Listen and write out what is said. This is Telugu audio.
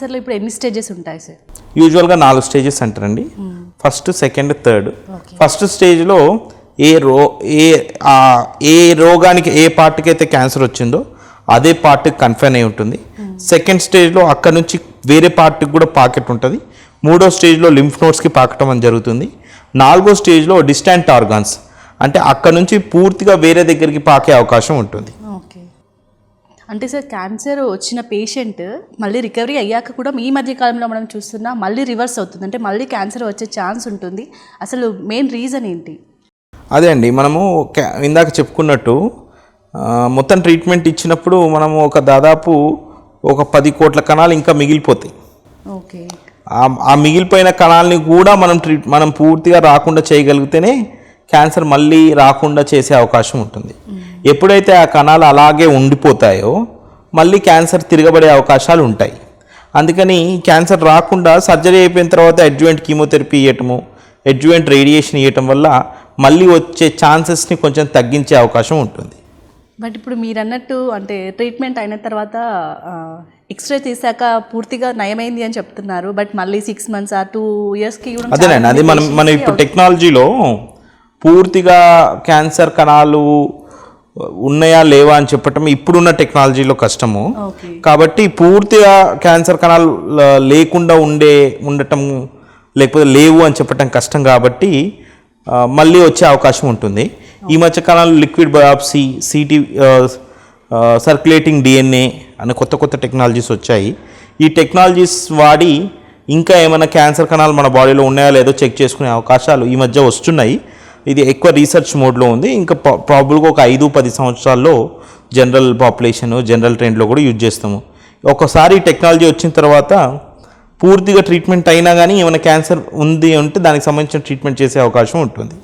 క్యాన్సర్లో ఇప్పుడు ఎన్ని స్టేజెస్ ఉంటాయి సార్? యూజువల్గా 4 స్టేజెస్ అంటారండి. First, second, third. ఫస్ట్ స్టేజ్లో ఏ రోగానికి ఏ పార్ట్కి అయితే క్యాన్సర్ వచ్చిందో అదే పార్ట్కి కన్ఫైన్ అయి ఉంటుంది. సెకండ్ స్టేజ్లో అక్కడ నుంచి వేరే పార్ట్కి కూడా పాకెట్ ఉంటుంది. మూడో స్టేజ్లో లింఫ్ నోడ్స్కి పాకటం అని జరుగుతుంది. 4వ స్టేజ్లో డిస్టాంట్ ఆర్గాన్స్, అంటే అక్కడ నుంచి పూర్తిగా వేరే దగ్గరికి పాకే అవకాశం ఉంటుంది. ఓకే. అంటే సార్ క్యాన్సర్ వచ్చిన పేషెంట్ మళ్ళీ రికవరీ అయ్యాక కూడా ఈ మధ్య కాలంలో మనం చూస్తున్నా మళ్ళీ రివర్స్ అవుతుంది, అంటే మళ్ళీ క్యాన్సర్ వచ్చే ఛాన్స్ ఉంటుంది. అసలు మెయిన్ రీజన్ ఏంటి? అదే అండి, మనము ఇందాక చెప్పుకున్నట్టు మొత్తం ట్రీట్మెంట్ ఇచ్చినప్పుడు మనము దాదాపు 10 కోట్ల కణాలు ఇంకా మిగిలిపోతాయి. ఓకే. ఆ మిగిలిపోయిన కణాలని కూడా మనం పూర్తిగా రాకుండా చేయగలిగితేనే క్యాన్సర్ మళ్ళీ రాకుండా చేసే అవకాశం ఉంటుంది. ఎప్పుడైతే ఆ కణాలు అలాగే ఉండిపోతాయో మళ్ళీ క్యాన్సర్ తిరగబడే అవకాశాలు ఉంటాయి. అందుకని క్యాన్సర్ రాకుండా సర్జరీ అయిపోయిన తర్వాత అడ్జువెంట్ కీమోథెరపీ ఇవ్వటము, అడ్జువెంట్ రేడియేషన్ ఇవ్వటం వల్ల మళ్ళీ వచ్చే ఛాన్సెస్ని కొంచెం తగ్గించే అవకాశం ఉంటుంది. బట్ ఇప్పుడు మీరు అన్నట్టు అంటే ట్రీట్మెంట్ అయిన తర్వాత ఎక్స్రే తీసాక పూర్తిగా నయమైంది అని చెప్తున్నారు. బట్ మళ్ళీ 6 months ఆ 2 yearsకి అదేనండి, అది మనం ఇప్పుడు టెక్నాలజీలో పూర్తిగా క్యాన్సర్ కణాలు ఉన్నాయా లేవా అని చెప్పటం ఇప్పుడున్న టెక్నాలజీలో కష్టము. కాబట్టి పూర్తిగా క్యాన్సర్ కణాలు లేకుండా ఉండటం లేకపోతే లేవు అని చెప్పటం కష్టం. కాబట్టి మళ్ళీ వచ్చే అవకాశం ఉంటుంది. ఈ మధ్య కాలంలో liquid biopsy, city circulating DNA అనే కొత్త టెక్నాలజీస్ వచ్చాయి. ఈ టెక్నాలజీస్ వాడి ఇంకా ఏమైనా క్యాన్సర్ కణాలు మన బాడీలో ఉన్నాయా లేదో చెక్ చేసుకునే అవకాశాలు ఈ మధ్య వస్తున్నాయి. ఇది ఎక్కువ రీసెర్చ్ మోడ్లో ఉంది. ఇంకా ప్రాబుల్గా ఒక 5-10 సంవత్సరాల్లో జనరల్ పాపులేషన్, జనరల్ ట్రెండ్లో కూడా యూజ్ చేస్తాము. ఒకసారి టెక్నాలజీ వచ్చిన తర్వాత పూర్తిగా ట్రీట్మెంట్ అయినా కానీ ఏమైనా క్యాన్సర్ ఉంది అంటే దానికి సంబంధించిన ట్రీట్మెంట్ చేసే అవకాశం ఉంటుంది.